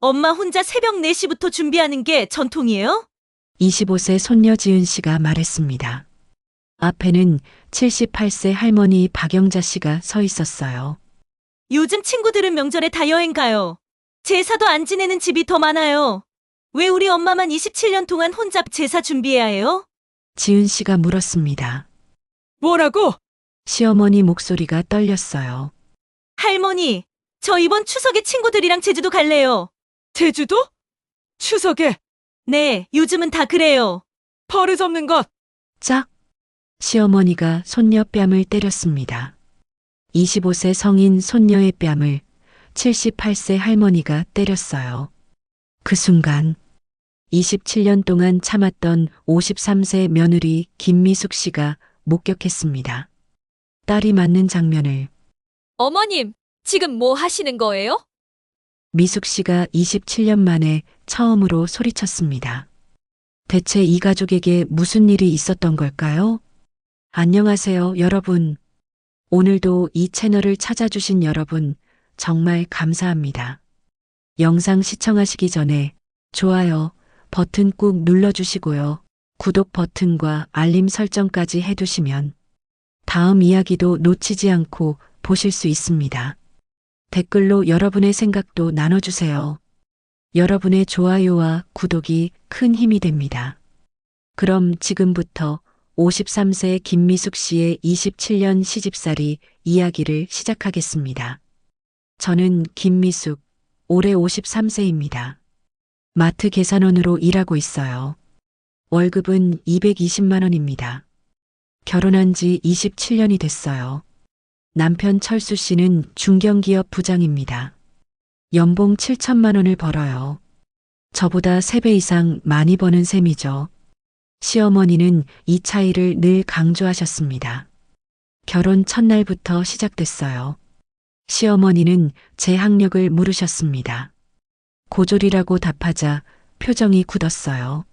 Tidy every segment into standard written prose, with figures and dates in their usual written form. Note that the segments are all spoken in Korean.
엄마 혼자 새벽 4시부터 준비하는 게 전통이에요? 25세 손녀 지은 씨가 말했습니다. 앞에는 78세 할머니 박영자 씨가 서 있었어요. 요즘 친구들은 명절에 다 여행 가요. 제사도 안 지내는 집이 더 많아요. 왜 우리 엄마만 27년 동안 혼자 제사 준비해야 해요? 지은 씨가 물었습니다. 뭐라고? 시어머니 목소리가 떨렸어요. 할머니, 저 이번 추석에 친구들이랑 제주도 갈래요. 제주도? 추석에 네, 요즘은 다 그래요. 버릇없는 것. 짝! 시어머니가 손녀 뺨을 때렸습니다. 25세 성인 손녀의 뺨을 78세 할머니가 때렸어요. 그 순간 27년 동안 참았던 53세 며느리 김미숙 씨가 목격했습니다. 딸이 맞는 장면을 어머님, 지금 뭐 하시는 거예요? 미숙 씨가 27년 만에 처음으로 소리쳤습니다. 대체 이 가족에게 무슨 일이 있었던 걸까요? 안녕하세요, 여러분. 오늘도 이 채널을 찾아주신 여러분, 정말 감사합니다. 영상 시청하시기 전에 좋아요 버튼 꾹 눌러주시고요. 구독 버튼과 알림 설정까지 해두시면 다음 이야기도 놓치지 않고 보실 수 있습니다. 댓글로 여러분의 생각도 나눠주세요. 여러분의 좋아요와 구독이 큰 힘이 됩니다. 그럼 지금부터 53세 김미숙 씨의 27년 시집살이 이야기를 시작하겠습니다. 저는 김미숙, 올해 53세입니다. 마트 계산원으로 일하고 있어요. 월급은 220만 원입니다. 결혼한 지 27년이 됐어요. 남편 철수 씨는 중견기업 부장입니다. 연봉 7천만 원을 벌어요. 저보다 3배 이상 많이 버는 셈이죠. 시어머니는 이 차이를 늘 강조하셨습니다. 결혼 첫날부터 시작됐어요. 시어머니는 제 학력을 물으셨습니다. 고졸이라고 답하자 표정이 굳었어요.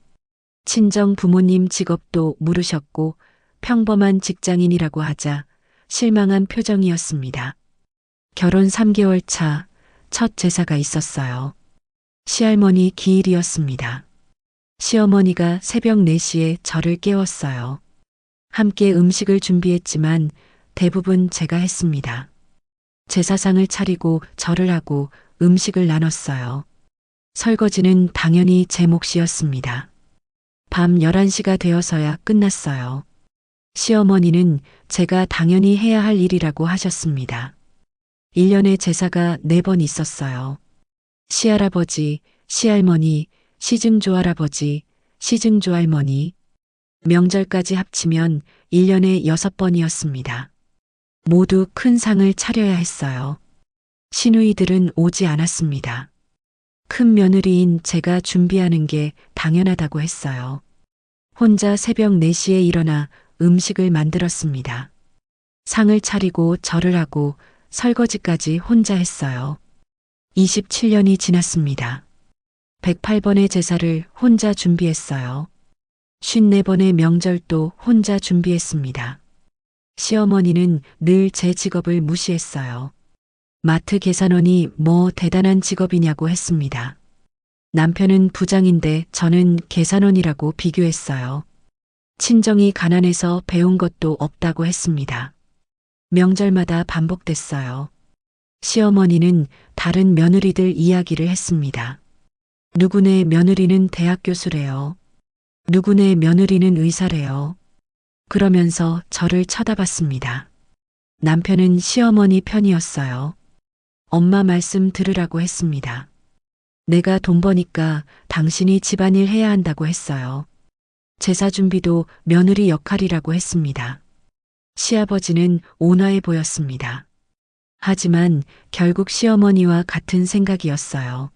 친정 부모님 직업도 물으셨고 평범한 직장인이라고 하자 실망한 표정이었습니다. 결혼 3개월 차 첫 제사가 있었어요. 시할머니 기일이었습니다. 시어머니가 새벽 4시에 저를 깨웠어요. 함께 음식을 준비했지만 대부분 제가 했습니다. 제사상을 차리고 절을 하고 음식을 나눴어요. 설거지는 당연히 제 몫이었습니다. 밤 11시가 되어서야 끝났어요. 시어머니는 제가 당연히 해야 할 일이라고 하셨습니다. 1년에 제사가 4번 있었어요. 시할아버지, 시할머니, 시증조할아버지, 시증조할머니. 명절까지 합치면 1년에 6번이었습니다. 모두 큰 상을 차려야 했어요. 시누이들은 오지 않았습니다. 큰 며느리인 제가 준비하는 게 당연하다고 했어요. 혼자 새벽 4시에 일어나 음식을 만들었습니다. 상을 차리고 절을 하고 설거지까지 혼자 했어요. 27년이 지났습니다. 108번의 제사를 혼자 준비했어요. 54번의 명절도 혼자 준비했습니다. 시어머니는 늘 제 직업을 무시했어요. 마트 계산원이 뭐 대단한 직업이냐고 했습니다. 남편은 부장인데 저는 계산원이라고 비교했어요. 친정이 가난해서 배운 것도 없다고 했습니다. 명절마다 반복됐어요. 시어머니는 다른 며느리들 이야기를 했습니다. 누구네 며느리는 대학 교수래요. 누구네 며느리는 의사래요. 그러면서 저를 쳐다봤습니다. 남편은 시어머니 편이었어요. 엄마 말씀 들으라고 했습니다. 내가 돈 버니까 당신이 집안일 해야 한다고 했어요. 제사 준비도 며느리 역할이라고 했습니다. 시아버지는 온화해 보였습니다. 하지만 결국 시어머니와 같은 생각이었어요.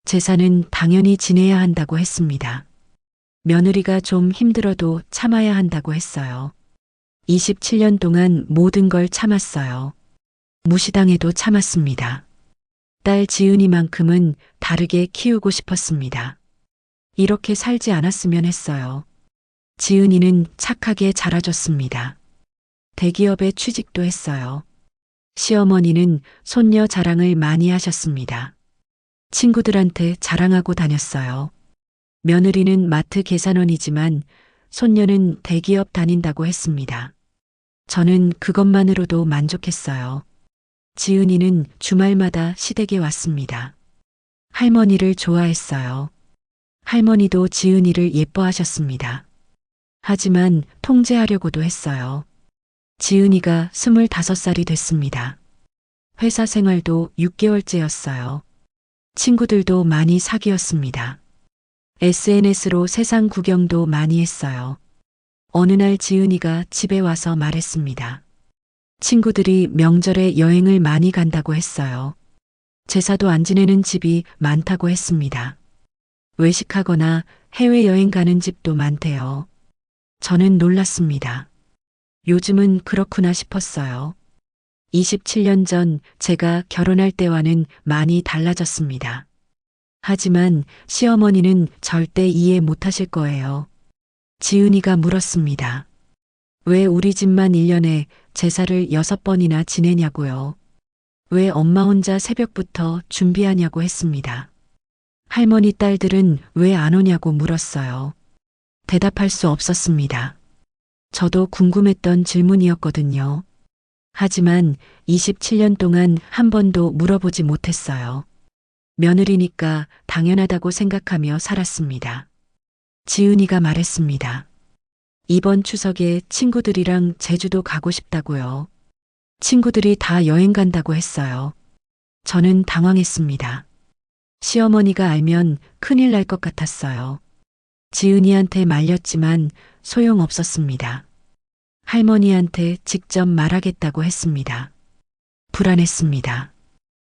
제사는 당연히 지내야 한다고 했습니다. 며느리가 좀 힘들어도 참아야 한다고 했어요. 27년 동안 모든 걸 참았어요. 무시당해도 참았습니다. 딸 지은이만큼은 다르게 키우고 싶었습니다. 이렇게 살지 않았으면 했어요. 지은이는 착하게 자라줬습니다. 대기업에 취직도 했어요. 시어머니는 손녀 자랑을 많이 하셨습니다. 친구들한테 자랑하고 다녔어요. 며느리는 마트 계산원이지만 손녀는 대기업 다닌다고 했습니다. 저는 그것만으로도 만족했어요. 지은이는 주말마다 시댁에 왔습니다. 할머니를 좋아했어요. 할머니도 지은이를 예뻐하셨습니다. 하지만 통제하려고도 했어요. 지은이가 25살이 됐습니다. 회사 생활도 6개월째였어요. 친구들도 많이 사귀었습니다. SNS로 세상 구경도 많이 했어요. 어느 날 지은이가 집에 와서 말했습니다. 친구들이 명절에 여행을 많이 간다고 했어요. 제사도 안 지내는 집이 많다고 했습니다. 외식하거나 해외여행 가는 집도 많대요. 저는 놀랐습니다. 요즘은 그렇구나 싶었어요. 27년 전 제가 결혼할 때와는 많이 달라졌습니다. 하지만 시어머니는 절대 이해 못하실 거예요. 지은이가 물었습니다. 왜 우리 집만 1년에 제사를 6번이나 지내냐고요? 왜 엄마 혼자 새벽부터 준비하냐고 했습니다. 할머니 딸들은 왜 안 오냐고 물었어요. 대답할 수 없었습니다. 저도 궁금했던 질문이었거든요. 하지만 27년 동안 한 번도 물어보지 못했어요. 며느리니까 당연하다고 생각하며 살았습니다. 지은이가 말했습니다. 이번 추석에 친구들이랑 제주도 가고 싶다고요. 친구들이 다 여행 간다고 했어요. 저는 당황했습니다. 시어머니가 알면 큰일 날 것 같았어요. 지은이한테 말렸지만 소용없었습니다. 할머니한테 직접 말하겠다고 했습니다. 불안했습니다.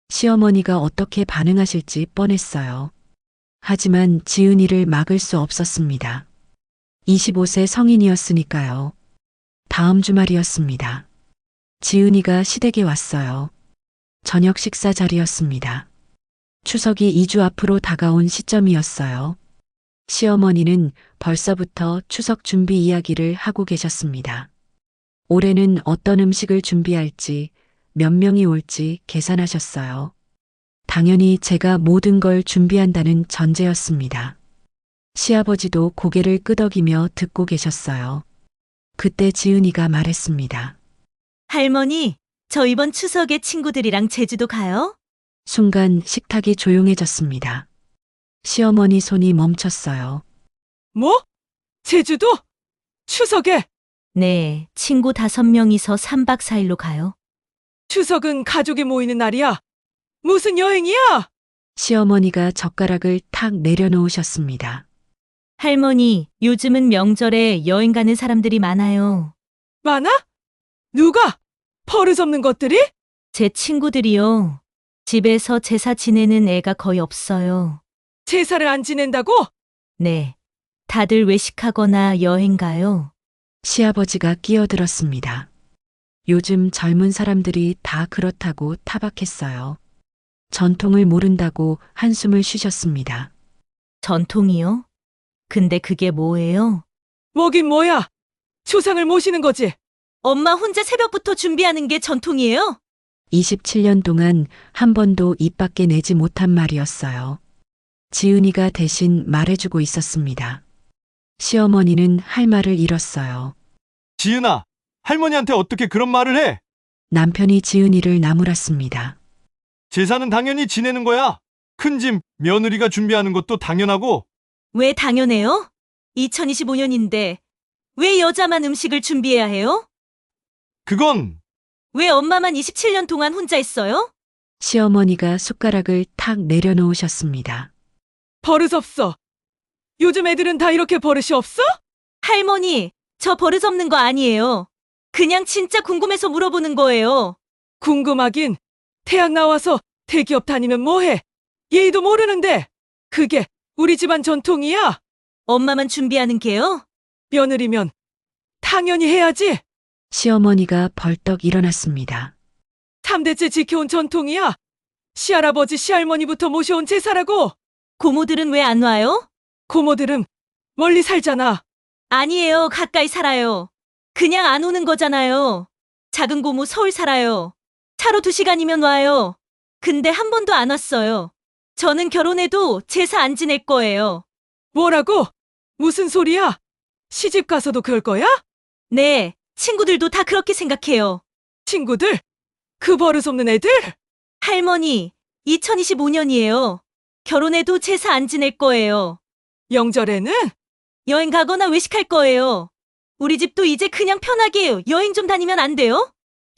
시어머니가 어떻게 반응하실지 뻔했어요. 하지만 지은이를 막을 수 없었습니다. 25세 성인이었으니까요. 다음 주말이었습니다. 지은이가 시댁에 왔어요. 저녁 식사 자리였습니다. 추석이 2주 앞으로 다가온 시점이었어요. 시어머니는 벌써부터 추석 준비 이야기를 하고 계셨습니다. 올해는 어떤 음식을 준비할지, 몇 명이 올지 계산하셨어요. 당연히 제가 모든 걸 준비한다는 전제였습니다. 시아버지도 고개를 끄덕이며 듣고 계셨어요. 그때 지은이가 말했습니다. 할머니, 저 이번 추석에 친구들이랑 제주도 가요? 순간 식탁이 조용해졌습니다. 시어머니 손이 멈췄어요. 뭐? 제주도? 추석에? 네, 친구 5명이서 3박 4일로 가요. 추석은 가족이 모이는 날이야. 무슨 여행이야? 시어머니가 젓가락을 탁 내려놓으셨습니다. 할머니, 요즘은 명절에 여행 가는 사람들이 많아요. 많아? 누가? 버릇없는 것들이? 제 친구들이요. 집에서 제사 지내는 애가 거의 없어요. 제사를 안 지낸다고? 네. 다들 외식하거나 여행 가요. 시아버지가 끼어들었습니다. 요즘 젊은 사람들이 다 그렇다고 타박했어요. 전통을 모른다고 한숨을 쉬셨습니다. 전통이요? 근데 그게 뭐예요? 뭐긴 뭐야. 조상을 모시는 거지. 엄마 혼자 새벽부터 준비하는 게 전통이에요? 27년 동안 한 번도 입 밖에 내지 못한 말이었어요. 지은이가 대신 말해주고 있었습니다. 시어머니는 할 말을 잃었어요. 지은아, 할머니한테 어떻게 그런 말을 해? 남편이 지은이를 나무랐습니다. 제사는 당연히 지내는 거야. 큰 짐, 며느리가 준비하는 것도 당연하고. 왜 당연해요? 2025년인데 왜 여자만 음식을 준비해야 해요? 그건 왜 엄마만 27년 동안 혼자 했어요? 시어머니가 숟가락을 탁 내려놓으셨습니다. 버릇 없어. 요즘 애들은 다 이렇게 버릇이 없어? 할머니, 저 버릇 없는 거 아니에요. 그냥 진짜 궁금해서 물어보는 거예요. 궁금하긴. 대학 나와서 대기업 다니면 뭐해? 예의도 모르는데. 그게 우리 집안 전통이야. 엄마만 준비하는 게요? 며느리면 당연히 해야지. 시어머니가 벌떡 일어났습니다. 3대째 지켜온 전통이야. 시할아버지, 시할머니부터 모셔온 제사라고. 고모들은 왜 안 와요? 고모들은 멀리 살잖아. 아니에요. 가까이 살아요. 그냥 안 오는 거잖아요. 작은 고모 서울 살아요. 차로 2시간이면 와요. 근데 한 번도 안 왔어요. 저는 결혼해도 제사 안 지낼 거예요. 뭐라고? 무슨 소리야? 시집 가서도 그럴 거야? 네, 친구들도 다 그렇게 생각해요. 친구들? 그 버릇없는 애들? 할머니, 2025년이에요. 결혼해도 제사 안 지낼 거예요. 영절에는? 여행 가거나 외식할 거예요. 우리 집도 이제 그냥 편하게 여행 좀 다니면 안 돼요?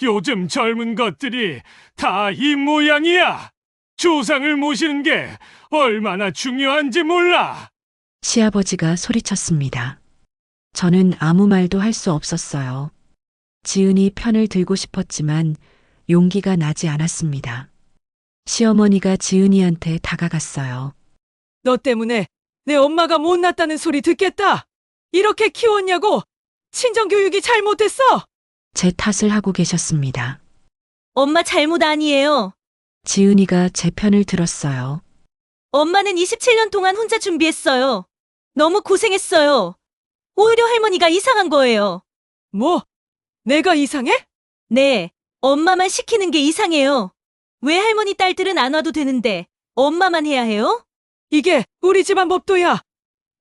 요즘 젊은 것들이 다 이 모양이야. 조상을 모시는 게 얼마나 중요한지 몰라. 시아버지가 소리쳤습니다. 저는 아무 말도 할 수 없었어요. 지은이 편을 들고 싶었지만 용기가 나지 않았습니다. 시어머니가 지은이한테 다가갔어요. 너 때문에 내 엄마가 못났다는 소리 듣겠다. 이렇게 키웠냐고? 친정교육이 잘못됐어. 제 탓을 하고 계셨습니다. 엄마 잘못 아니에요. 지은이가 제 편을 들었어요. 엄마는 27년 동안 혼자 준비했어요. 너무 고생했어요. 오히려 할머니가 이상한 거예요. 뭐? 내가 이상해? 네, 엄마만 시키는 게 이상해요. 왜 할머니 딸들은 안 와도 되는데 엄마만 해야 해요? 이게 우리 집안 법도야.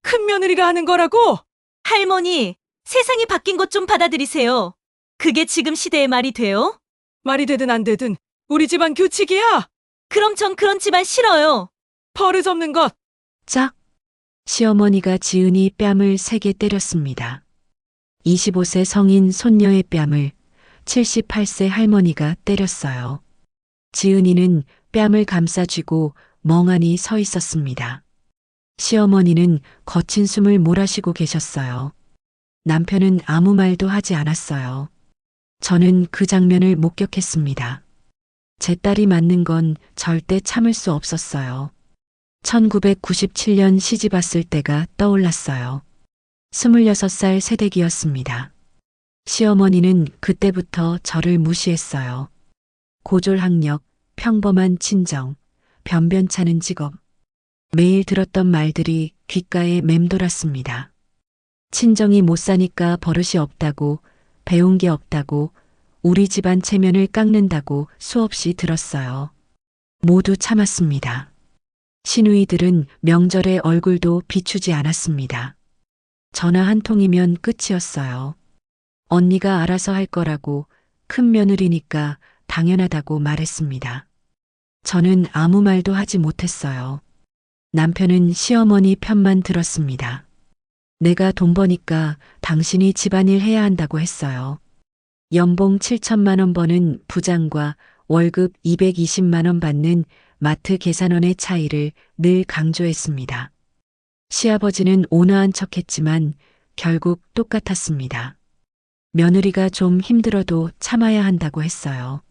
큰 며느리가 하는 거라고. 할머니, 세상이 바뀐 것 좀 받아들이세요. 그게 지금 시대의 말이 돼요? 말이 되든 안 되든 우리 집안 규칙이야. 그럼 전 그런 집안 싫어요. 버릇없는 것. 짝! 시어머니가 지은이 뺨을 세게 때렸습니다. 25세 성인 손녀의 뺨을 78세 할머니가 때렸어요. 지은이는 뺨을 감싸쥐고 멍하니 서 있었습니다. 시어머니는 거친 숨을 몰아쉬고 계셨어요. 남편은 아무 말도 하지 않았어요. 저는 그 장면을 목격했습니다. 제 딸이 맞는 건 절대 참을 수 없었어요. 1997년 시집 왔을 때가 떠올랐어요. 26살 새댁이었습니다. 시어머니는 그때부터 저를 무시했어요. 고졸학력, 평범한 친정, 변변찮은 직업. 매일 들었던 말들이 귓가에 맴돌았습니다. 친정이 못 사니까 버릇이 없다고, 배운 게 없다고, 우리 집안 체면을 깎는다고 수없이 들었어요. 모두 참았습니다. 시누이들은 명절에 얼굴도 비추지 않았습니다. 전화 한 통이면 끝이었어요. 언니가 알아서 할 거라고, 큰 며느리니까 당연하다고 말했습니다. 저는 아무 말도 하지 못했어요. 남편은 시어머니 편만 들었습니다. 내가 돈 버니까 당신이 집안일 해야 한다고 했어요. 연봉 7천만 원 버는 부장과 월급 220만 원 받는 마트 계산원의 차이를 늘 강조했습니다. 시아버지는 온화한 척했지만 결국 똑같았습니다. 며느리가 좀 힘들어도 참아야 한다고 했어요.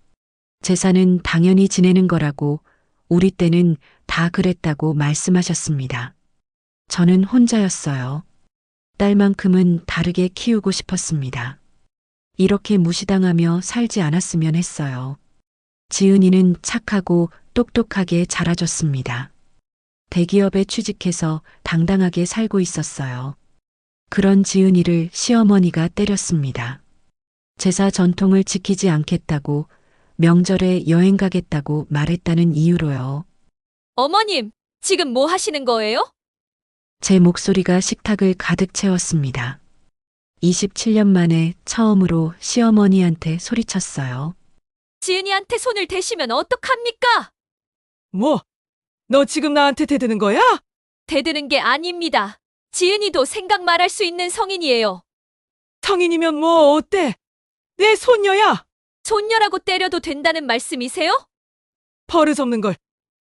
제사는 당연히 지내는 거라고 우리 때는 다 그랬다고 말씀하셨습니다. 저는 혼자였어요. 딸만큼은 다르게 키우고 싶었습니다. 이렇게 무시당하며 살지 않았으면 했어요. 지은이는 착하고 똑똑하게 자라줬습니다. 대기업에 취직해서 당당하게 살고 있었어요. 그런 지은이를 시어머니가 때렸습니다. 제사 전통을 지키지 않겠다고 명절에 여행 가겠다고 말했다는 이유로요. 어머님, 지금 뭐 하시는 거예요? 제 목소리가 식탁을 가득 채웠습니다. 27년 만에 처음으로 시어머니한테 소리쳤어요. 지은이한테 손을 대시면 어떡합니까? 뭐? 너 지금 나한테 대드는 거야? 대드는 게 아닙니다. 지은이도 생각 말할 수 있는 성인이에요. 성인이면 뭐 어때? 내 손녀야. 손녀라고 때려도 된다는 말씀이세요? 버릇없는 걸.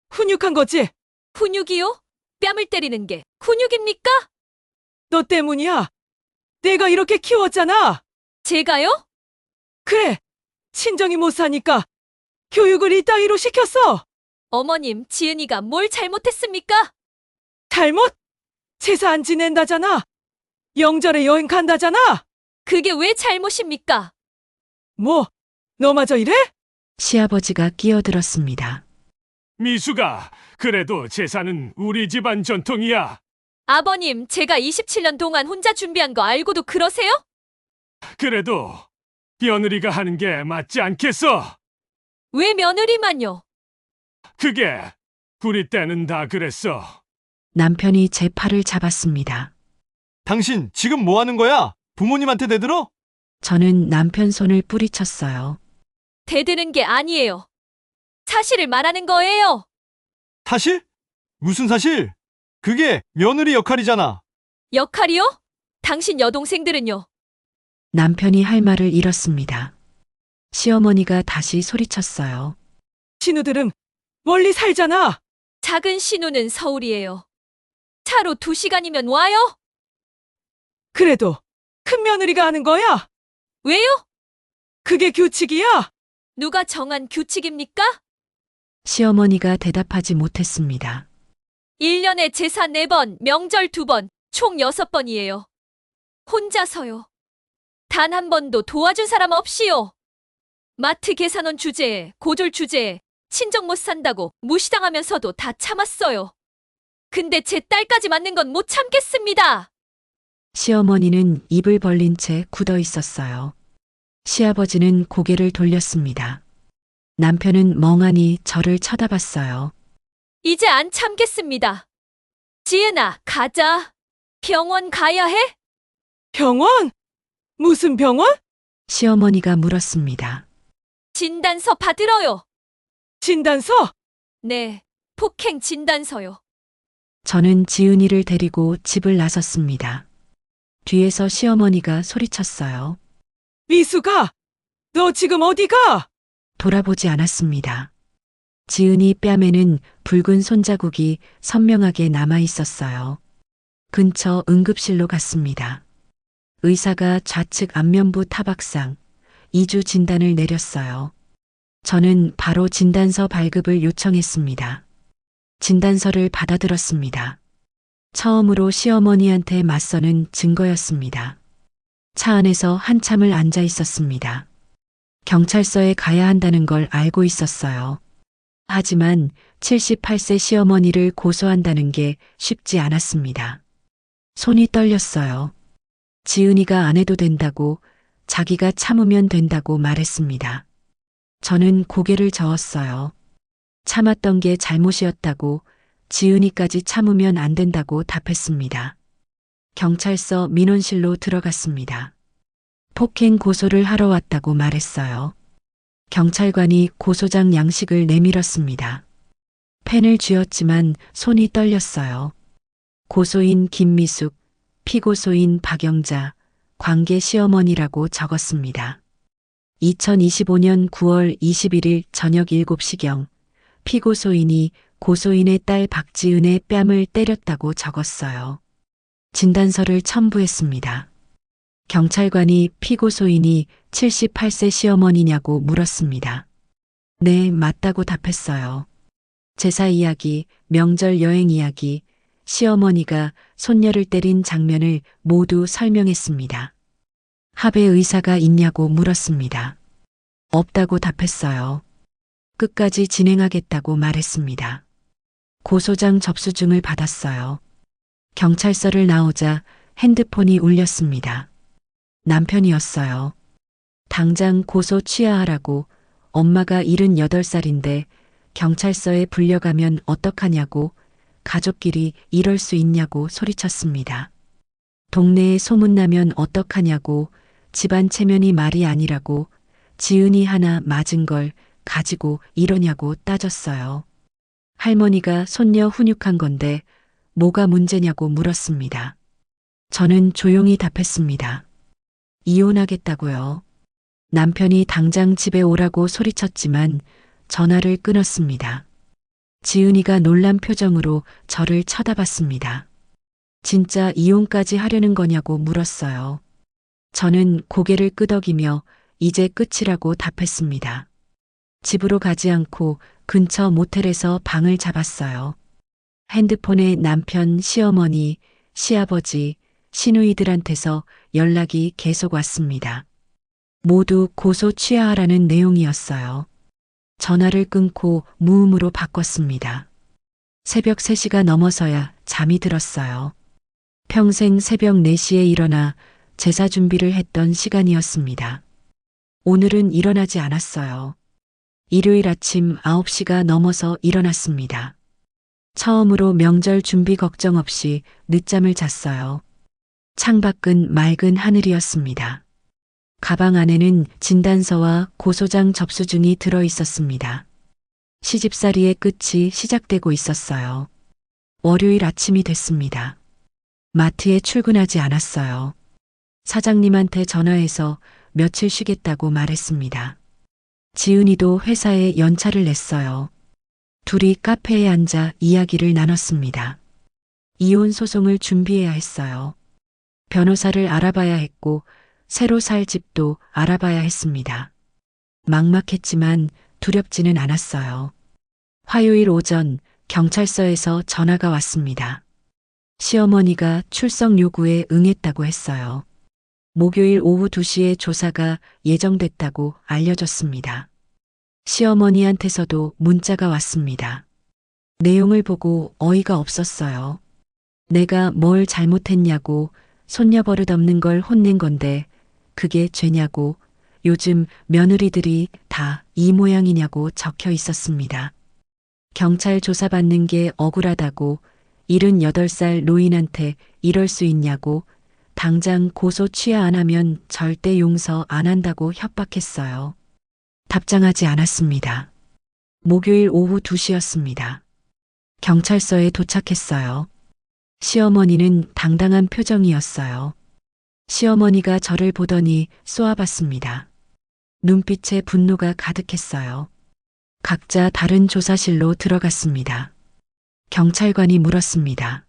훈육한 거지? 훈육이요? 뺨을 때리는 게 훈육입니까? 너 때문이야. 내가 이렇게 키웠잖아. 제가요? 그래. 친정이 못 사니까 교육을 이따위로 시켰어. 어머님, 지은이가 뭘 잘못했습니까? 잘못? 제사 안 지낸다잖아. 영절에 여행 간다잖아. 그게 왜 잘못입니까? 뭐? 너마저 이래? 시아버지가 끼어들었습니다. 미수가, 그래도 제사는 우리 집안 전통이야. 아버님, 제가 27년 동안 혼자 준비한 거 알고도 그러세요? 그래도 며느리가 하는 게 맞지 않겠어? 왜 며느리만요? 그게 우리 때는 다 그랬어. 남편이 제 팔을 잡았습니다. 당신 지금 뭐 하는 거야? 부모님한테 대들어? 저는 남편 손을 뿌리쳤어요. 대드는 게 아니에요. 사실을 말하는 거예요. 사실? 무슨 사실? 그게 며느리 역할이잖아. 역할이요? 당신 여동생들은요? 남편이 할 말을 잃었습니다. 시어머니가 다시 소리쳤어요. 신우들은 멀리 살잖아. 작은 신우는 서울이에요. 차로 2시간이면 와요? 그래도 큰 며느리가 하는 거야. 왜요? 그게 규칙이야. 누가 정한 규칙입니까? 시어머니가 대답하지 못했습니다. 1년에 제사 4번, 명절 2번, 총 6번이에요. 혼자서요. 단 한 번도 도와준 사람 없이요. 마트 계산원 주제에, 고졸 주제에, 친정 못 산다고 무시당하면서도 다 참았어요. 근데 제 딸까지 맞는 건 못 참겠습니다. 시어머니는 입을 벌린 채 굳어 있었어요. 시아버지는 고개를 돌렸습니다. 남편은 멍하니 저를 쳐다봤어요. 이제 안 참겠습니다. 지은아, 가자. 병원 가야 해? 병원? 무슨 병원? 시어머니가 물었습니다. 진단서 받으러요. 진단서? 네, 폭행 진단서요. 저는 지은이를 데리고 집을 나섰습니다. 뒤에서 시어머니가 소리쳤어요. 미수가, 너 지금 어디 가? 돌아보지 않았습니다. 지은이 뺨에는 붉은 손자국이 선명하게 남아 있었어요. 근처 응급실로 갔습니다. 의사가 좌측 안면부 타박상, 2주 진단을 내렸어요. 저는 바로 진단서 발급을 요청했습니다. 진단서를 받아들었습니다. 처음으로 시어머니한테 맞서는 증거였습니다. 차 안에서 한참을 앉아 있었습니다. 경찰서에 가야 한다는 걸 알고 있었어요. 하지만 78세 시어머니를 고소한다는 게 쉽지 않았습니다. 손이 떨렸어요. 지은이가 안 해도 된다고, 자기가 참으면 된다고 말했습니다. 저는 고개를 저었어요. 참았던 게 잘못이었다고, 지은이까지 참으면 안 된다고 답했습니다. 경찰서 민원실로 들어갔습니다. 폭행 고소를 하러 왔다고 말했어요. 경찰관이 고소장 양식을 내밀었습니다. 펜을 쥐었지만 손이 떨렸어요. 고소인 김미숙, 피고소인 박영자, 관계 시어머니라고 적었습니다. 2025년 9월 21일 저녁 7시경 피고소인이 고소인의 딸 박지은의 뺨을 때렸다고 적었어요. 진단서를 첨부했습니다. 경찰관이 피고소인이 78세 시어머니냐고 물었습니다. 네, 맞다고 답했어요. 제사 이야기, 명절 여행 이야기, 시어머니가 손녀를 때린 장면을 모두 설명했습니다. 합의 의사가 있냐고 물었습니다. 없다고 답했어요. 끝까지 진행하겠다고 말했습니다. 고소장 접수증을 받았어요. 경찰서를 나오자 핸드폰이 울렸습니다. 남편이었어요. 당장 고소 취하하라고, 엄마가 78살인데 경찰서에 불려가면 어떡하냐고, 가족끼리 이럴 수 있냐고 소리쳤습니다. 동네에 소문나면 어떡하냐고, 집안 체면이 말이 아니라고, 지은이 하나 맞은 걸 가지고 이러냐고 따졌어요. 할머니가 손녀 훈육한 건데 뭐가 문제냐고 물었습니다. 저는 조용히 답했습니다. 이혼하겠다고요. 남편이 당장 집에 오라고 소리쳤지만 전화를 끊었습니다. 지은이가 놀란 표정으로 저를 쳐다봤습니다. 진짜 이혼까지 하려는 거냐고 물었어요. 저는 고개를 끄덕이며 이제 끝이라고 답했습니다. 집으로 가지 않고 근처 모텔에서 방을 잡았어요. 핸드폰에 남편, 시어머니, 시아버지, 시누이들한테서 연락이 계속 왔습니다. 모두 고소 취하하라는 내용이었어요. 전화를 끊고 무음으로 바꿨습니다. 새벽 3시가 넘어서야 잠이 들었어요. 평생 새벽 4시에 일어나 제사 준비를 했던 시간이었습니다. 오늘은 일어나지 않았어요. 일요일 아침 9시가 넘어서 일어났습니다. 처음으로 명절 준비 걱정 없이 늦잠을 잤어요. 창밖은 맑은 하늘이었습니다. 가방 안에는 진단서와 고소장 접수증이 들어 있었습니다. 시집살이의 끝이 시작되고 있었어요. 월요일 아침이 됐습니다. 마트에 출근하지 않았어요. 사장님한테 전화해서 며칠 쉬겠다고 말했습니다. 지은이도 회사에 연차를 냈어요. 둘이 카페에 앉아 이야기를 나눴습니다. 이혼 소송을 준비해야 했어요. 변호사를 알아봐야 했고 새로 살 집도 알아봐야 했습니다. 막막했지만 두렵지는 않았어요. 화요일 오전 경찰서에서 전화가 왔습니다. 시어머니가 출석 요구에 응했다고 했어요. 목요일 오후 2시에 조사가 예정됐다고 알려줬습니다. 시어머니한테서도 문자가 왔습니다. 내용을 보고 어이가 없었어요. 내가 뭘 잘못했냐고 손녀 버릇없는 걸 혼낸 건데 그게 죄냐고 요즘 며느리들이 다 이 모양이냐고 적혀 있었습니다. 경찰 조사받는 게 억울하다고 78살 노인한테 이럴 수 있냐고 당장 고소 취하 안 하면 절대 용서 안 한다고 협박했어요. 답장하지 않았습니다. 목요일 오후 2시였습니다. 경찰서에 도착했어요. 시어머니는 당당한 표정이었어요. 시어머니가 저를 보더니 쏘아봤습니다. 눈빛에 분노가 가득했어요. 각자 다른 조사실로 들어갔습니다. 경찰관이 물었습니다.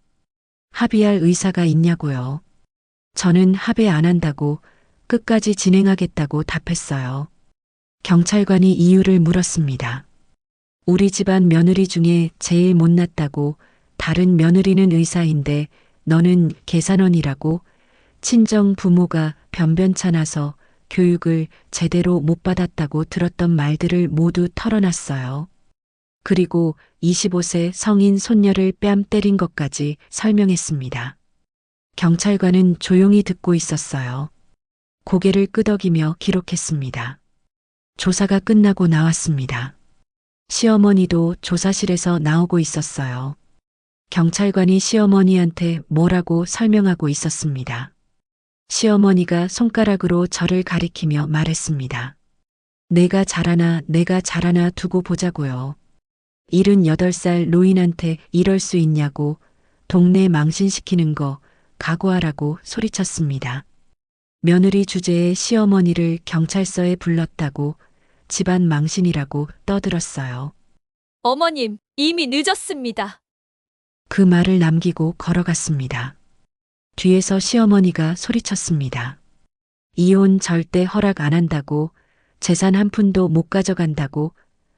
합의할 의사가 있냐고요. 저는 합의 안 한다고 끝까지 진행하겠다고 답했어요. 경찰관이 이유를 물었습니다. 우리 집안 며느리 중에 제일 못났다고 다른 며느리는 의사인데 너는 계산원이라고 친정 부모가 변변찮 아서 교육을 제대로 못 받았다고 들었던 말들을 모두 털어놨어요. 그리고 25세 성인 손녀를 뺨 때린 것까지 설명했습니다. 경찰관은 조용히 듣고 있었어요. 고개를 끄덕이며 기록했습니다. 조사가 끝나고 나왔습니다. 시어머니도 조사실에서 나오고 있었어요. 경찰관이 시어머니한테 뭐라고 설명하고 있었습니다. 시어머니가 손가락으로 저를 가리키며 말했습니다. 내가 잘하나 두고 보자고요. 78살 노인한테 이럴 수 있냐고 동네 망신시키는 거 각오하라고 소리쳤습니다. 며느리 주제에 시어머니를 경찰서에 불렀다고 집안 망신이라고 떠들었어요. 어머님, 이미 늦었습니다. 그 말을 남기고 걸어갔습니다. 뒤에서 시어머니가 소리쳤습니다. 이혼 절대 허락 안 한다고 재산 한 푼도 못 가져간다고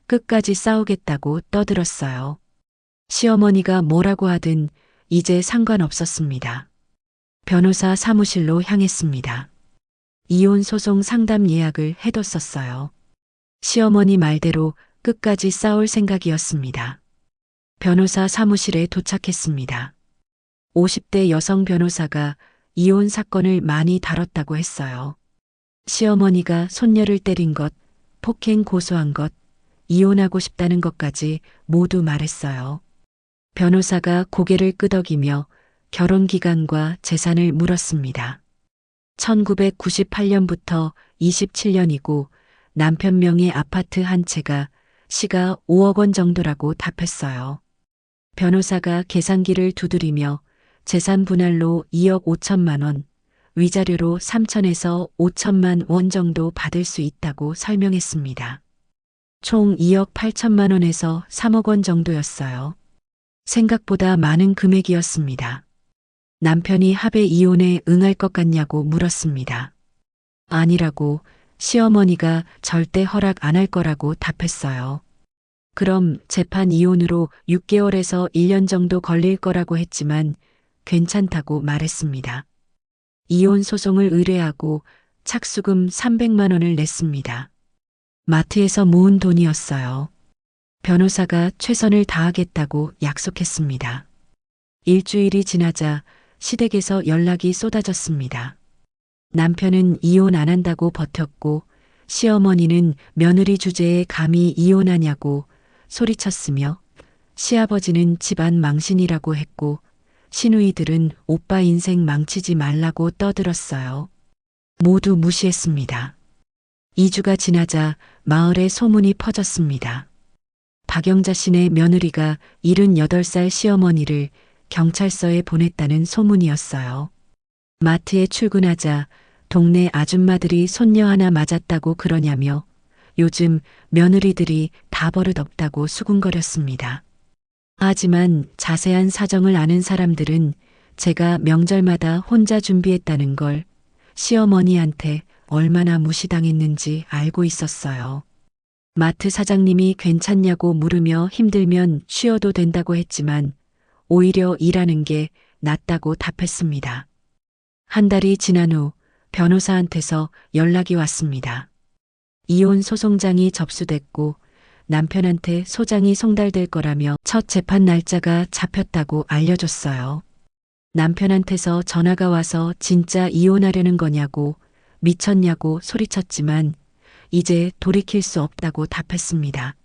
끝까지 싸우겠다고 떠들었어요. 시어머니가 뭐라고 하든 이제 상관없었습니다. 변호사 사무실로 향했습니다. 이혼 소송 상담 예약을 해뒀었어요. 시어머니 말대로 끝까지 싸울 생각이었습니다. 변호사 사무실에 도착했습니다. 50대 여성 변호사가 이혼 사건을 많이 다뤘다고 했어요. 시어머니가 손녀를 때린 것, 폭행 고소한 것, 이혼하고 싶다는 것까지 모두 말했어요. 변호사가 고개를 끄덕이며 결혼 기간과 재산을 물었습니다. 1998년부터 27년이고 남편 명의 아파트 한 채가 시가 5억 원 정도라고 답했어요. 변호사가 계산기를 두드리며 재산 분할로 2억 5천만 원, 위자료로 3천에서 5천만 원 정도 받을 수 있다고 설명했습니다. 총 2억 8천만 원에서 3억 원 정도였어요. 생각보다 많은 금액이었습니다. 남편이 합의 이혼에 응할 것 같냐고 물었습니다. 아니라고 시어머니가 절대 허락 안 할 거라고 답했어요. 그럼 재판 이혼으로 6개월에서 1년 정도 걸릴 거라고 했지만 괜찮다고 말했습니다. 이혼 소송을 의뢰하고 착수금 300만 원을 냈습니다. 마트에서 모은 돈이었어요. 변호사가 최선을 다하겠다고 약속했습니다. 일주일이 지나자 시댁에서 연락이 쏟아졌습니다. 남편은 이혼 안 한다고 버텼고 시어머니는 며느리 주제에 감히 이혼하냐고 소리쳤으며 시아버지는 집안 망신이라고 했고 시누이들은 오빠 인생 망치지 말라고 떠들었어요. 모두 무시했습니다. 2주가 지나자 마을에 소문이 퍼졌습니다. 박영자 씨네 며느리가 78살 시어머니를 경찰서에 보냈다는 소문이었어요. 마트에 출근하자 동네 아줌마들이 손녀 하나 맞았다고 그러냐며 요즘 며느리들이 다 버릇없다고 수군거렸습니다. 하지만 자세한 사정을 아는 사람들은 제가 명절마다 혼자 준비했다는 걸 시어머니한테 얼마나 무시당했는지 알고 있었어요. 마트 사장님이 괜찮냐고 물으며 힘들면 쉬어도 된다고 했지만 오히려 일하는 게 낫다고 답했습니다. 한 달이 지난 후 변호사한테서 연락이 왔습니다. 이혼 소송장이 접수됐고 남편한테 소장이 송달될 거라며 첫 재판 날짜가 잡혔다고 알려줬어요. 남편한테서 전화가 와서 진짜 이혼하려는 거냐고 미쳤냐고 소리쳤지만 이제 돌이킬 수 없다고 답했습니다.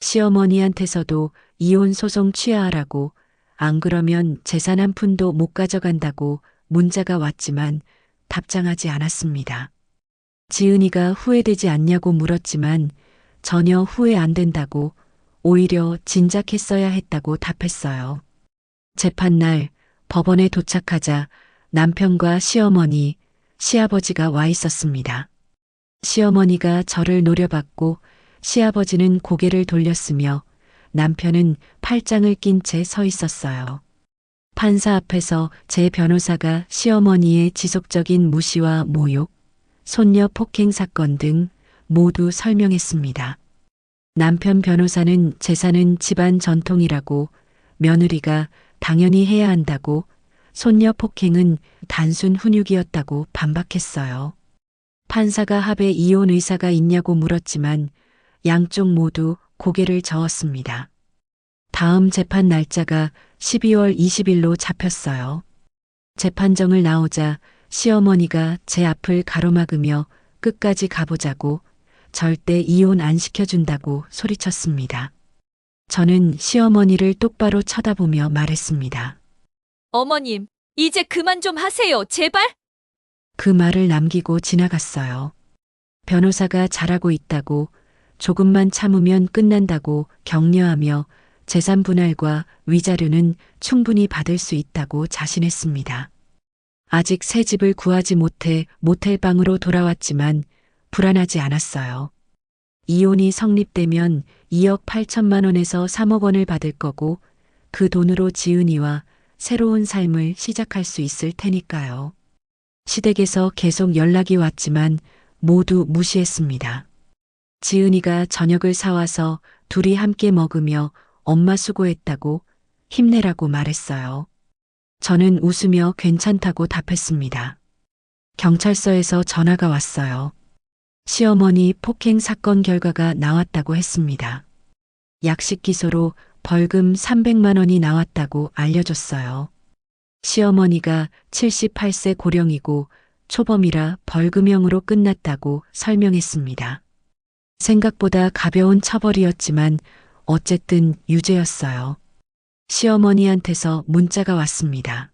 시어머니한테서도 이혼 소송 취하하라고 안 그러면 재산 한 푼도 못 가져간다고 문자가 왔지만 답장하지 않았습니다. 지은이가 후회되지 않냐고 물었지만 전혀 후회 안 된다고 오히려 진작했어야 했다고 답했어요. 재판날 법원에 도착하자 남편과 시어머니, 시아버지가 와 있었습니다. 시어머니가 저를 노려봤고 시아버지는 고개를 돌렸으며 남편은 팔짱을 낀 채 서 있었어요. 판사 앞에서 제 변호사가 시어머니의 지속적인 무시와 모욕, 손녀 폭행 사건 등 모두 설명했습니다. 남편 변호사는 재산은 집안 전통이라고 며느리가 당연히 해야 한다고 손녀 폭행은 단순 훈육이었다고 반박했어요. 판사가 합의 이혼 의사가 있냐고 물었지만 양쪽 모두 고개를 저었습니다. 다음 재판 날짜가 12월 20일로 잡혔어요. 재판정을 나오자 시어머니가 제 앞을 가로막으며 끝까지 가보자고 절대 이혼 안 시켜준다고 소리쳤습니다. 저는 시어머니를 똑바로 쳐다보며 말했습니다. 어머님, 이제 그만 좀 하세요, 제발! 그 말을 남기고 지나갔어요. 변호사가 잘하고 있다고 조금만 참으면 끝난다고 격려하며 재산 분할과 위자료는 충분히 받을 수 있다고 자신했습니다. 아직 새 집을 구하지 못해 모텔방으로 돌아왔지만 불안하지 않았어요. 이혼이 성립되면 2억 8천만 원에서 3억 원을 받을 거고 그 돈으로 지은이와 새로운 삶을 시작할 수 있을 테니까요. 시댁에서 계속 연락이 왔지만 모두 무시했습니다. 지은이가 저녁을 사와서 둘이 함께 먹으며 엄마 수고했다고 힘내라고 말했어요. 저는 웃으며 괜찮다고 답했습니다. 경찰서에서 전화가 왔어요. 시어머니 폭행 사건 결과가 나왔다고 했습니다. 약식 기소로 벌금 300만 원이 나왔다고 알려줬어요. 시어머니가 78세 고령이고 초범이라 벌금형으로 끝났다고 설명했습니다. 생각보다 가벼운 처벌이었지만 어쨌든 유죄였어요. 시어머니한테서 문자가 왔습니다.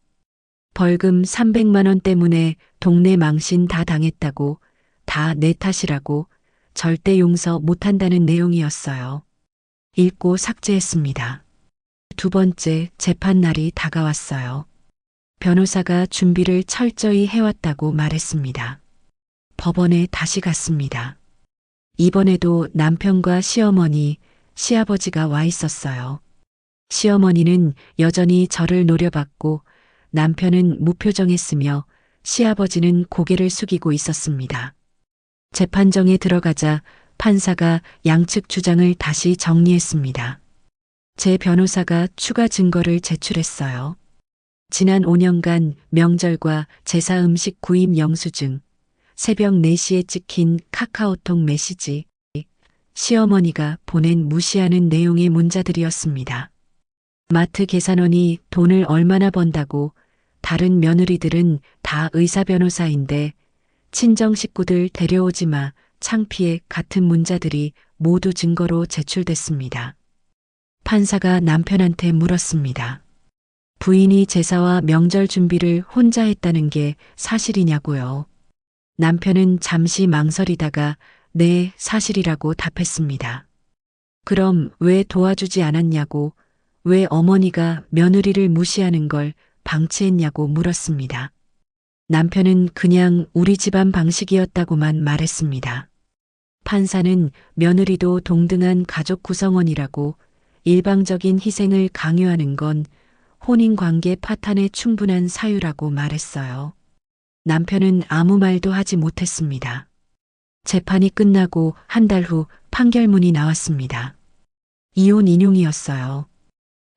벌금 300만 원 때문에 동네 망신 다 당했다고 다 내 탓이라고 절대 용서 못한다는 내용이었어요. 읽고 삭제했습니다. 두 번째 재판 날이 다가왔어요. 변호사가 준비를 철저히 해왔다고 말했습니다. 법원에 다시 갔습니다. 이번에도 남편과 시어머니, 시아버지가 와 있었어요. 시어머니는 여전히 저를 노려봤고 남편은 무표정했으며 시아버지는 고개를 숙이고 있었습니다. 재판정에 들어가자 판사가 양측 주장을 다시 정리했습니다. 제 변호사가 추가 증거를 제출했어요. 지난 5년간 명절과 제사 음식 구입 영수증, 새벽 4시에 찍힌 카카오톡 메시지, 시어머니가 보낸 무시하는 내용의 문자들이었습니다. 마트 계산원이 돈을 얼마나 번다고 다른 며느리들은 다 의사 변호사인데 친정 식구들 데려오지 마 창피해 같은 문자들이 모두 증거로 제출됐습니다. 판사가 남편한테 물었습니다. 부인이 제사와 명절 준비를 혼자 했다는 게 사실이냐고요. 남편은 잠시 망설이다가 네, 사실이라고 답했습니다. 그럼 왜 도와주지 않았냐고, 왜 어머니가 며느리를 무시하는 걸 방치했냐고 물었습니다. 남편은 그냥 우리 집안 방식이었다고만 말했습니다. 판사는 며느리도 동등한 가족 구성원이라고 일방적인 희생을 강요하는 건 혼인관계 파탄에 충분한 사유라고 말했어요. 남편은 아무 말도 하지 못했습니다. 재판이 끝나고 한 달 후 판결문이 나왔습니다. 이혼 인용이었어요.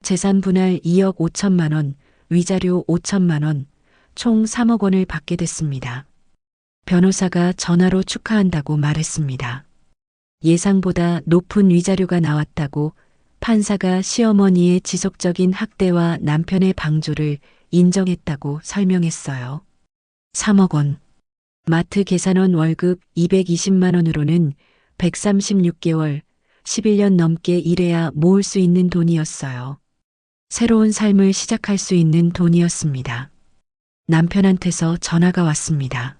재산 분할 2억 5천만 원, 위자료 5천만 원, 총 3억 원을 받게 됐습니다. 변호사가 전화로 축하한다고 말했습니다. 예상보다 높은 위자료가 나왔다고 판사가 시어머니의 지속적인 학대와 남편의 방조를 인정했다고 설명했어요. 3억 원. 마트 계산원 월급 220만 원으로는 136개월, 11년 넘게 일해야 모을 수 있는 돈이었어요. 새로운 삶을 시작할 수 있는 돈이었습니다. 남편한테서 전화가 왔습니다.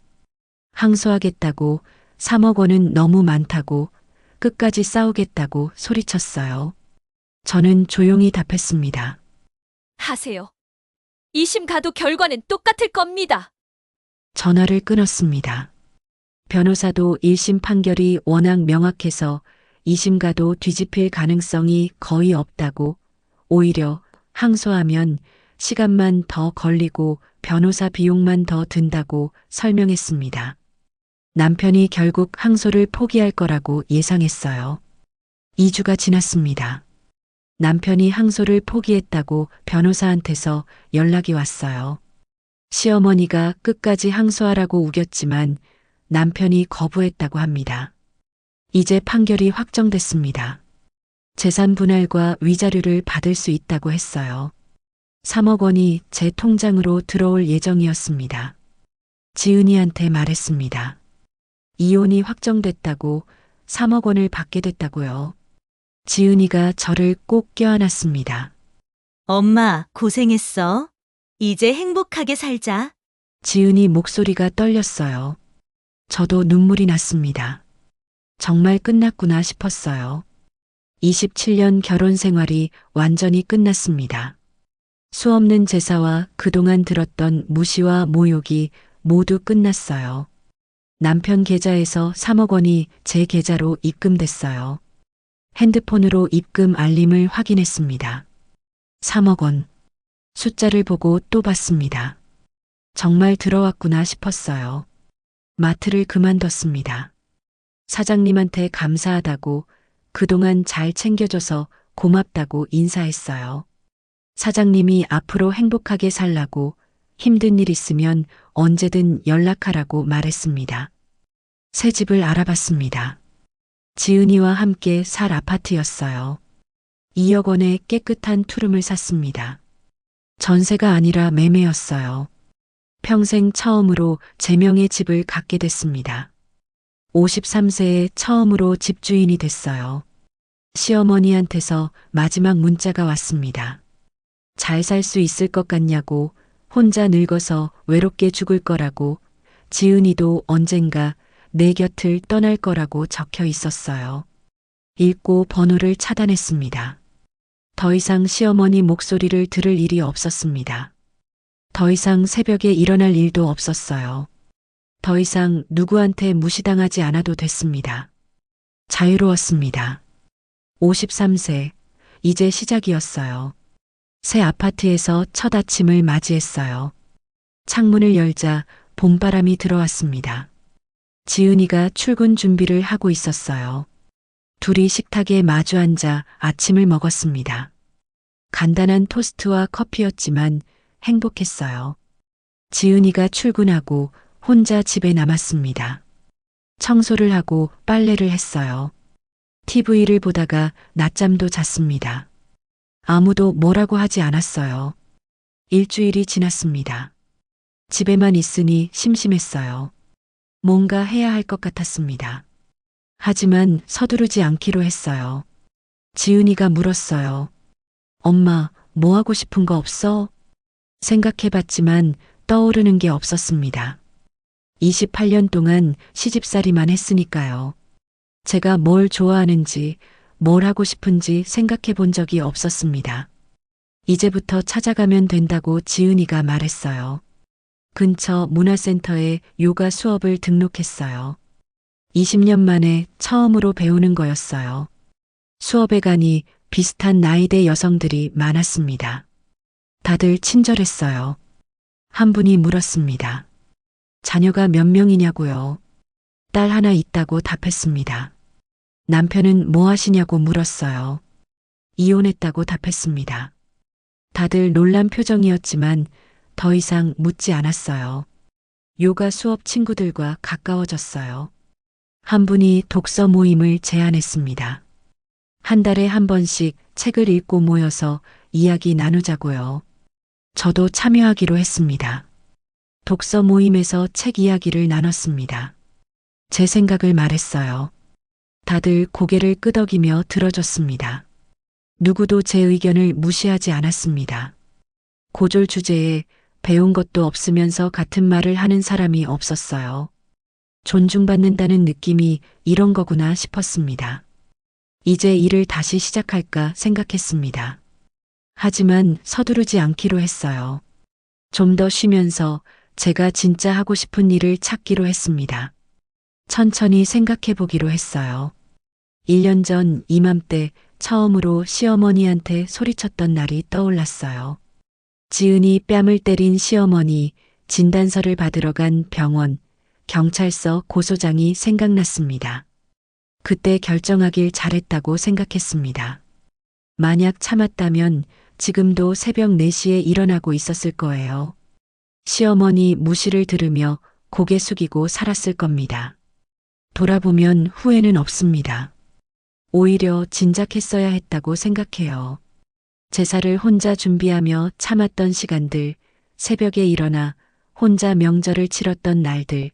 항소하겠다고, 3억 원은 너무 많다고, 끝까지 싸우겠다고 소리쳤어요. 저는 조용히 답했습니다. 하세요. 2심 가도 결과는 똑같을 겁니다. 전화를 끊었습니다. 변호사도 1심 판결이 워낙 명확해서 2심 가도 뒤집힐 가능성이 거의 없다고, 오히려 항소하면 시간만 더 걸리고 변호사 비용만 더 든다고 설명했습니다. 남편이 결국 항소를 포기할 거라고 예상했어요. 2주가 지났습니다. 남편이 항소를 포기했다고 변호사한테서 연락이 왔어요. 시어머니가 끝까지 항소하라고 우겼지만 남편이 거부했다고 합니다. 이제 판결이 확정됐습니다. 재산 분할과 위자료를 받을 수 있다고 했어요. 3억 원이 제 통장으로 들어올 예정이었습니다. 지은이한테 말했습니다. 이혼이 확정됐다고 3억 원을 받게 됐다고요. 지은이가 저를 꼭 껴안았습니다. 엄마, 고생했어. 이제 행복하게 살자. 지은이 목소리가 떨렸어요. 저도 눈물이 났습니다. 정말 끝났구나 싶었어요. 27년 결혼 생활이 완전히 끝났습니다. 수없는 제사와 그동안 들었던 무시와 모욕이 모두 끝났어요. 남편 계좌에서 3억 원이 제 계좌로 입금됐어요. 핸드폰으로 입금 알림을 확인했습니다. 3억 원. 숫자를 보고 또 봤습니다. 정말 들어왔구나 싶었어요. 마트를 그만뒀습니다. 사장님한테 감사하다고, 그동안 잘 챙겨줘서 고맙다고 인사했어요. 사장님이 앞으로 행복하게 살라고, 힘든 일 있으면 언제든 연락하라고 말했습니다. 새 집을 알아봤습니다. 지은이와 함께 살 아파트였어요. 2억 원의 깨끗한 투룸을 샀습니다. 전세가 아니라 매매였어요. 평생 처음으로 제 명의 집을 갖게 됐습니다. 53세에 처음으로 집주인이 됐어요. 시어머니한테서 마지막 문자가 왔습니다. 잘 살 수 있을 것 같냐고, 혼자 늙어서 외롭게 죽을 거라고, 지은이도 언젠가 내 곁을 떠날 거라고 적혀 있었어요. 읽고 번호를 차단했습니다. 더 이상 시어머니 목소리를 들을 일이 없었습니다. 더 이상 새벽에 일어날 일도 없었어요. 더 이상 누구한테 무시당하지 않아도 됐습니다. 자유로웠습니다. 53세, 이제 시작이었어요. 새 아파트에서 첫 아침을 맞이했어요. 창문을 열자 봄바람이 들어왔습니다. 지은이가 출근 준비를 하고 있었어요. 둘이 식탁에 마주 앉아 아침을 먹었습니다. 간단한 토스트와 커피였지만 행복했어요. 지은이가 출근하고 혼자 집에 남았습니다. 청소를 하고 빨래를 했어요. TV를 보다가 낮잠도 잤습니다. 아무도 뭐라고 하지 않았어요. 일주일이 지났습니다. 집에만 있으니 심심했어요. 뭔가 해야 할 것 같았습니다. 하지만 서두르지 않기로 했어요. 지은이가 물었어요. 엄마, 뭐 하고 싶은 거 없어? 생각해봤지만 떠오르는 게 없었습니다. 28년 동안 시집살이만 했으니까요. 제가 뭘 좋아하는지, 뭘 하고 싶은지 생각해 본 적이 없었습니다. 이제부터 찾아가면 된다고 지은이가 말했어요. 근처 문화센터에 요가 수업을 등록했어요. 20년 만에 처음으로 배우는 거였어요. 수업에 가니 비슷한 나이대 여성들이 많았습니다. 다들 친절했어요. 한 분이 물었습니다. 자녀가 몇 명이냐고요? 딸 하나 있다고 답했습니다. 남편은 뭐 하시냐고 물었어요. 이혼했다고 답했습니다. 다들 놀란 표정이었지만 더 이상 묻지 않았어요. 요가 수업 친구들과 가까워졌어요. 한 분이 독서 모임을 제안했습니다. 한 달에 한 번씩 책을 읽고 모여서 이야기 나누자고요. 저도 참여하기로 했습니다. 독서 모임에서 책 이야기를 나눴습니다. 제 생각을 말했어요. 다들 고개를 끄덕이며 들어줬습니다. 누구도 제 의견을 무시하지 않았습니다. 고졸 주제에 배운 것도 없으면서 같은 말을 하는 사람이 없었어요. 존중받는다는 느낌이 이런 거구나 싶었습니다. 이제 일을 다시 시작할까 생각했습니다. 하지만 서두르지 않기로 했어요. 좀 더 쉬면서 제가 진짜 하고 싶은 일을 찾기로 했습니다. 천천히 생각해 보기로 했어요. 1년 전 이맘때 처음으로 시어머니한테 소리쳤던 날이 떠올랐어요. 지은이 뺨을 때린 시어머니, 진단서를 받으러 간 병원, 경찰서 고소장이 생각났습니다. 그때 결정하길 잘했다고 생각했습니다. 만약 참았다면 지금도 새벽 4시에 일어나고 있었을 거예요. 시어머니 무시를 들으며 고개 숙이고 살았을 겁니다. 돌아보면 후회는 없습니다. 오히려 진작했어야 했다고 생각해요. 제사를 혼자 준비하며 참았던 시간들, 새벽에 일어나 혼자 명절을 치렀던 날들,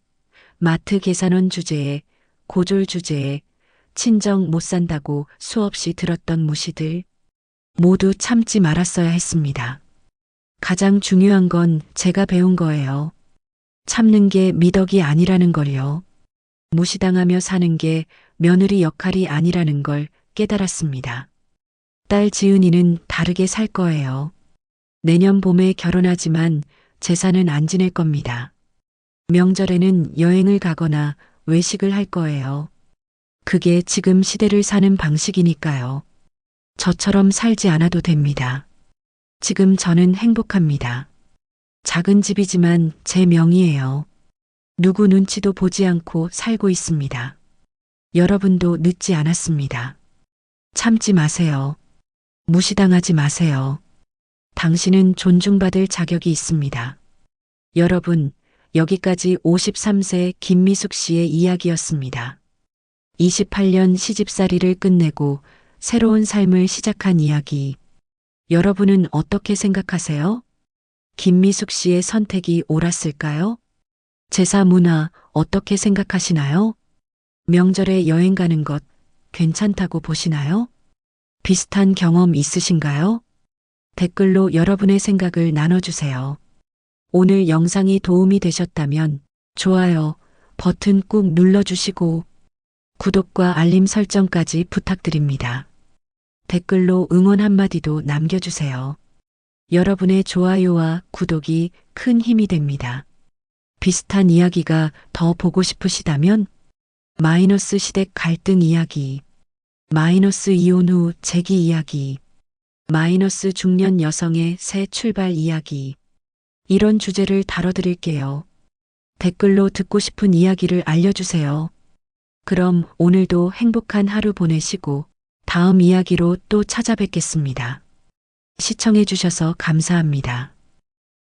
마트 계산원 주제에, 고졸 주제에, 친정 못 산다고 수없이 들었던 무시들, 모두 참지 말았어야 했습니다. 가장 중요한 건 제가 배운 거예요. 참는 게 미덕이 아니라는 걸요. 무시당하며 사는 게 며느리 역할이 아니라는 걸 깨달았습니다. 딸 지은이는 다르게 살 거예요. 내년 봄에 결혼하지만 제사는 안 지낼 겁니다. 명절에는 여행을 가거나 외식을 할 거예요. 그게 지금 시대를 사는 방식이니까요. 저처럼 살지 않아도 됩니다. 지금 저는 행복합니다. 작은 집이지만 제 명의예요. 누구 눈치도 보지 않고 살고 있습니다. 여러분도 늦지 않았습니다. 참지 마세요. 무시당하지 마세요. 당신은 존중받을 자격이 있습니다. 여러분, 여기까지 53세 김미숙 씨의 이야기였습니다. 28년 시집살이를 끝내고 새로운 삶을 시작한 이야기. 여러분은 어떻게 생각하세요? 김미숙 씨의 선택이 옳았을까요? 제사 문화 어떻게 생각하시나요? 명절에 여행 가는 것 괜찮다고 보시나요? 비슷한 경험 있으신가요? 댓글로 여러분의 생각을 나눠주세요. 오늘 영상이 도움이 되셨다면 좋아요 버튼 꾹 눌러주시고 구독과 알림 설정까지 부탁드립니다. 댓글로 응원 한마디도 남겨주세요. 여러분의 좋아요와 구독이 큰 힘이 됩니다. 비슷한 이야기가 더 보고 싶으시다면 마이너스 시댁 갈등 이야기, 마이너스 이혼 후 재기 이야기, 마이너스 중년 여성의 새 출발 이야기, 이런 주제를 다뤄드릴게요. 댓글로 듣고 싶은 이야기를 알려주세요. 그럼 오늘도 행복한 하루 보내시고 다음 이야기로 또 찾아뵙겠습니다. 시청해주셔서 감사합니다.